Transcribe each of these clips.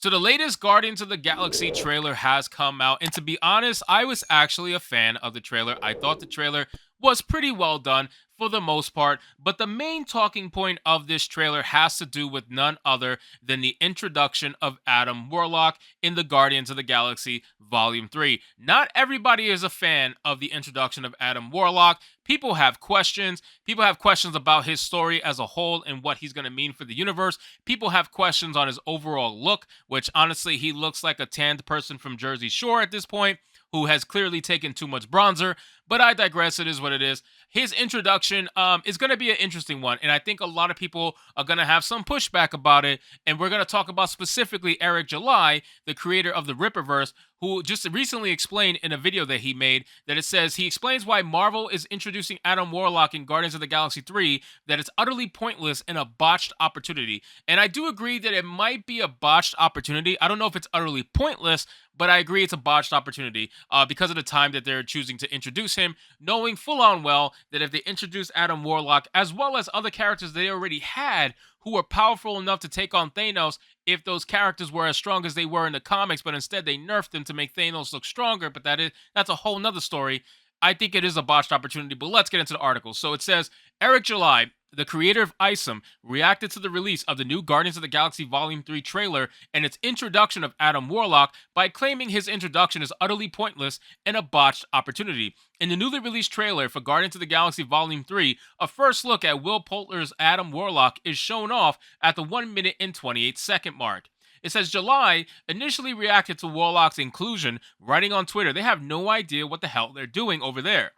So the latest Guardians of the Galaxy trailer has come out, and to be honest, I was actually a fan of the trailer. I thought the trailer was pretty well done for the most part, but the main talking point of this trailer has to do with none other than the introduction of Adam Warlock in the Guardians of the Galaxy Volume 3. Not everybody is a fan of the introduction of Adam Warlock. People have questions. People have questions about his story as a whole and what he's going to mean for the universe. People have questions on his overall look, which honestly, he looks like a tanned person from Jersey Shore at this point who has clearly taken too much bronzer. But I digress. It is what it is. His introduction is going to be an interesting one. And I think a lot of people are going to have some pushback about it. And we're going to talk about specifically Eric July, the creator of the Ripperverse, who just recently explained in a video that he made that it says he explains why Marvel is introducing Adam Warlock in Guardians of the Galaxy 3, that it's utterly pointless and a botched opportunity. And I do agree that it might be a botched opportunity. I don't know if it's utterly pointless, but I agree it's a botched opportunity because of the time that they're choosing to introduce him, knowing full on well that if they introduce Adam Warlock as well as other characters they already had who were powerful enough to take on Thanos, if those characters were as strong as they were in the comics, but instead they nerfed them to make Thanos look stronger, but that's a whole nother story. I think it is a botched opportunity, but let's get into the article. So it says Eric July, the creator of Isom, reacted to the release of the new Guardians of the Galaxy Volume 3 trailer and its introduction of Adam Warlock by claiming his introduction is utterly pointless and a botched opportunity. In the newly released trailer for Guardians of the Galaxy Volume 3, a first look at Will Poulter's Adam Warlock is shown off at the 1 minute and 28-second mark. It says July initially reacted to Warlock's inclusion, writing on Twitter, they have no idea what the hell they're doing over there.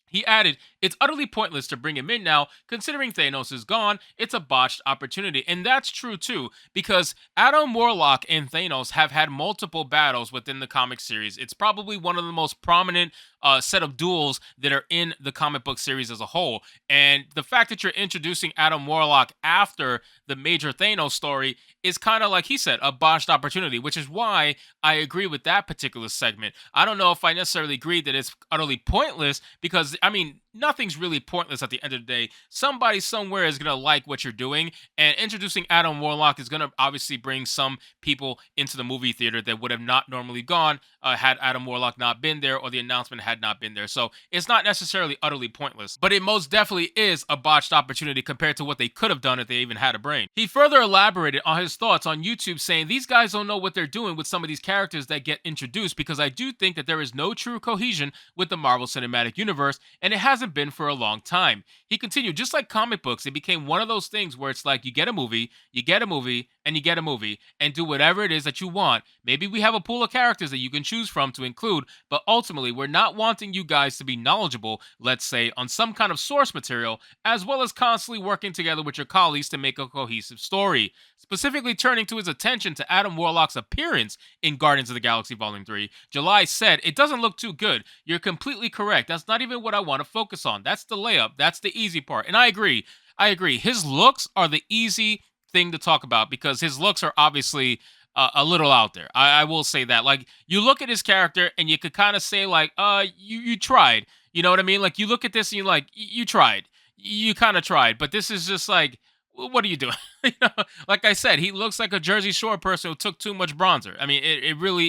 He added, it's utterly pointless to bring him in now, considering Thanos is gone. It's a botched opportunity. And that's true too, because Adam Warlock and Thanos have had multiple battles within the comic series. It's probably one of the most prominent set of duels that are in the comic book series as a whole. And the fact that you're introducing Adam Warlock after the major Thanos story is kind of like he said, a botched opportunity, which is why I agree with that particular segment. I don't know if I necessarily agree that it's utterly pointless because, I mean, nothing's really pointless at the end of the day. Somebody somewhere is going to like what you're doing, and introducing Adam Warlock is going to obviously bring some people into the movie theater that would have not normally gone had Adam Warlock not been there or the announcement had not been there. So it's not necessarily utterly pointless, but it most definitely is a botched opportunity compared to what they could have done if they even had a brain. He further elaborated on his thoughts on YouTube, saying these guys don't know what they're doing with some of these characters that get introduced, because I do think that there is no true cohesion with the Marvel Cinematic Universe, and it hasn't been for a long time. He continued, just like comic books, it became one of those things where it's like you get a movie, you get a movie, and you get a movie, and do whatever it is that you want. Maybe we have a pool of characters that you can choose from to include, but ultimately we're not wanting you guys to be knowledgeable, let's say, on some kind of source material, as well as constantly working together with your colleagues to make a cohesive story. Specifically turning to his attention to Adam Warlock's appearance in Guardians of the Galaxy Volume 3, July said, it doesn't look too good. You're completely correct. That's not even what I want to focus on. That's the layup. That's the easy part. And I agree. I agree. His looks are the easy thing to talk about because his looks are obviously a little out there. I will say that. Like, you look at his character and you could kind of say, like, you tried. You know what I mean? Like, you look at this and you're like, you tried. You kind of tried. But this is just like, what are you doing? You know, like I said, he looks like a Jersey Shore person who took too much bronzer. I mean, it really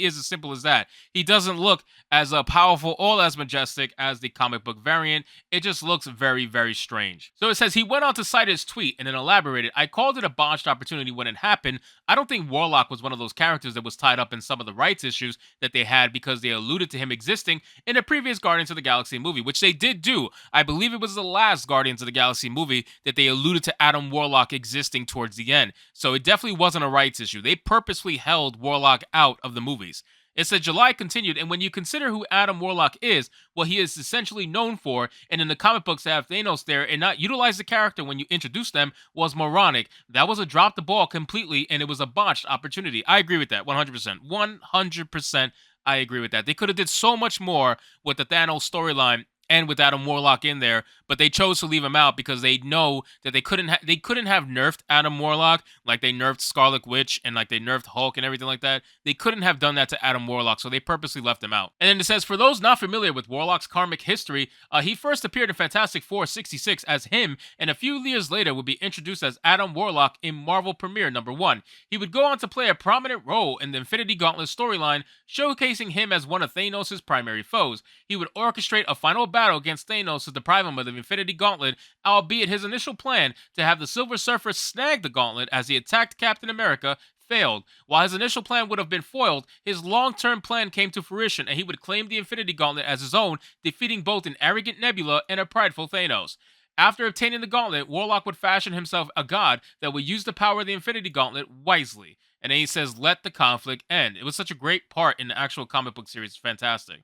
is as simple as that. He doesn't look as powerful or as majestic as the comic book variant. It just looks very, very strange. So it says he went on to cite his tweet and then elaborated, I called it a botched opportunity when it happened. I don't think Warlock was one of those characters that was tied up in some of the rights issues that they had because they alluded to him existing in a previous Guardians of the Galaxy movie, which they did do. I believe it was the last Guardians of the Galaxy movie that they alluded to Adam Warlock existing towards the end. So it definitely wasn't a rights issue. They purposely held Warlock out of the movies. It said July continued, and when you consider who Adam Warlock is, what he is essentially known for, and in the comic books to have Thanos there and not utilize the character when you introduce them was moronic. That was a drop the ball completely, and it was a botched opportunity. I agree with that 100%. 100% I agree with that. They could have did so much more with the Thanos storyline and with Adam Warlock in there, but they chose to leave him out because they know that they couldn't have nerfed Adam Warlock like they nerfed Scarlet Witch and like they nerfed Hulk and everything like that. They couldn't have done that to Adam Warlock, so they purposely left him out. And then it says, for those not familiar with Warlock's karmic history, he first appeared in Fantastic Four 66 as him, and a few years later would be introduced as Adam Warlock in Marvel Premiere #1. He would go on to play a prominent role in the Infinity Gauntlet storyline, showcasing him as one of Thanos' primary foes. He would orchestrate a final battle against Thanos to deprive him of the Infinity Gauntlet, albeit his initial plan to have the Silver Surfer snag the gauntlet as he attacked Captain America failed. While his initial plan would have been foiled, his long-term plan came to fruition, and he would claim the Infinity Gauntlet as his own, defeating both an arrogant Nebula and a prideful Thanos. After obtaining the gauntlet, Warlock would fashion himself a god that would use the power of the Infinity Gauntlet wisely. And then he says, let the conflict end. It was such a great part in the actual comic book series. It's fantastic.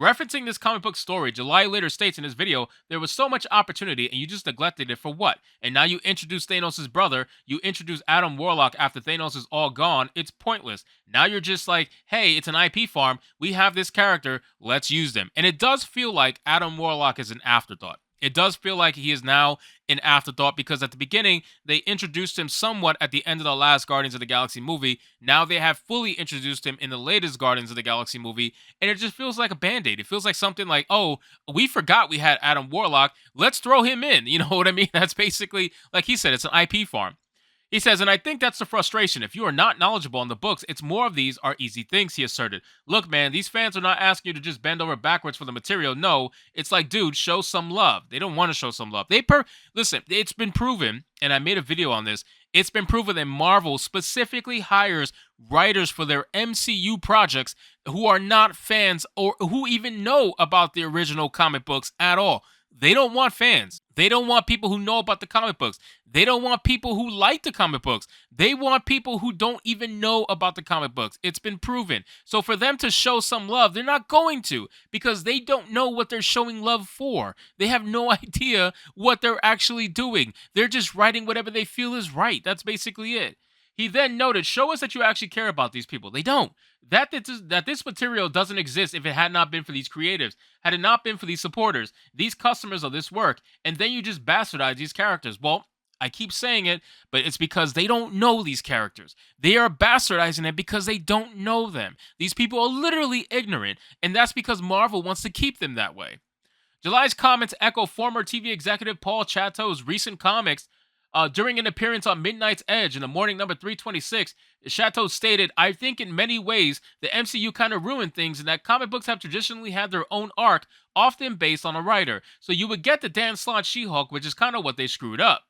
Referencing this comic book story, July later states in his video, there was so much opportunity and you just neglected it for what? And now you introduce Thanos' brother, you introduce Adam Warlock after Thanos is all gone, it's pointless. Now you're just like, hey, it's an IP farm, we have this character, let's use them. And it does feel like Adam Warlock is an afterthought. It does feel like he is now an afterthought because at the beginning, they introduced him somewhat at the end of the last Guardians of the Galaxy movie. Now they have fully introduced him in the latest Guardians of the Galaxy movie, and it just feels like a Band-Aid. It feels like something like, oh, we forgot we had Adam Warlock. Let's throw him in. You know what I mean? That's basically, like he said, it's an IP farm. He says, and I think that's the frustration. If you are not knowledgeable on the books, it's more of these are easy things, he asserted. Look, man, these fans are not asking you to just bend over backwards for the material. No, it's like, dude, show some love. They don't want to show some love. Listen, it's been proven, and I made a video on this, it's been proven that Marvel specifically hires writers for their MCU projects who are not fans or who even know about the original comic books at all. They don't want fans. They don't want people who know about the comic books. They don't want people who like the comic books. They want people who don't even know about the comic books. It's been proven. So for them to show some love, they're not going to because they don't know what they're showing love for. They have no idea what they're actually doing. They're just writing whatever they feel is right. That's basically it. He then noted, show us that you actually care about these people. They don't. That this material doesn't exist if it had not been for these creatives, had it not been for these supporters, these customers of this work, and then you just bastardize these characters. Well, I keep saying it, but it's because they don't know these characters. They are bastardizing it because they don't know them. These people are literally ignorant, and that's because Marvel wants to keep them that way. July's comments echo former TV executive Paul Chatow's recent comics. During an appearance on Midnight's Edge in the morning number 326, Chateau stated, I think in many ways, the MCU kind of ruined things in that comic books have traditionally had their own arc, often based on a writer. So you would get the Dan Slott She-Hulk, which is kind of what they screwed up.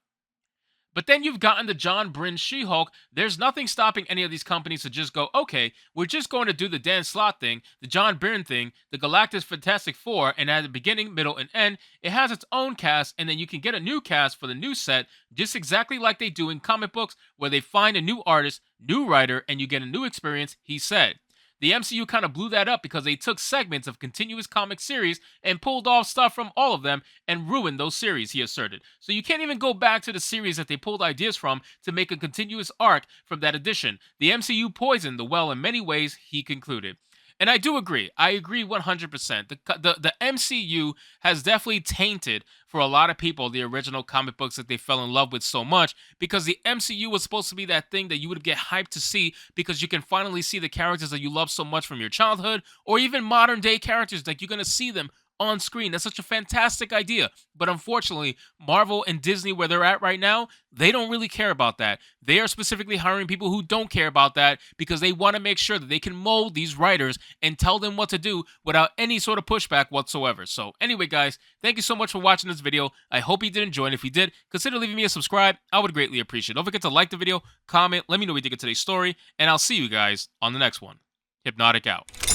But then you've gotten the John Bryn She-Hulk. There's nothing stopping any of these companies to just go, okay, we're just going to do the Dan Slott thing, the John Byrne thing, the Galactus Fantastic Four, and at the beginning, middle, and end, it has its own cast, and then you can get a new cast for the new set, just exactly like they do in comic books, where they find a new artist, new writer, and you get a new experience, he said. The MCU kind of blew that up because they took segments of continuous comic series and pulled off stuff from all of them and ruined those series, he asserted. So you can't even go back to the series that they pulled ideas from to make a continuous arc from that edition. The MCU poisoned the well in many ways, he concluded. And I do agree. I agree 100%. The MCU has definitely tainted for a lot of people the original comic books that they fell in love with so much because the MCU was supposed to be that thing that you would get hyped to see because you can finally see the characters that you love so much from your childhood or even modern day characters like you're going to see them on screen. That's such a fantastic idea. But unfortunately, Marvel and Disney, where they're at right now, they don't really care about that. They are specifically hiring people who don't care about that because they want to make sure that they can mold these writers and tell them what to do without any sort of pushback whatsoever. So anyway, guys, thank you so much for watching this video. I hope you did enjoy, and if you did, consider leaving me a subscribe. I would greatly appreciate it. Don't forget to like the video, comment, let me know what you think of today's story, and I'll see you guys on the next one. Hypnotic out.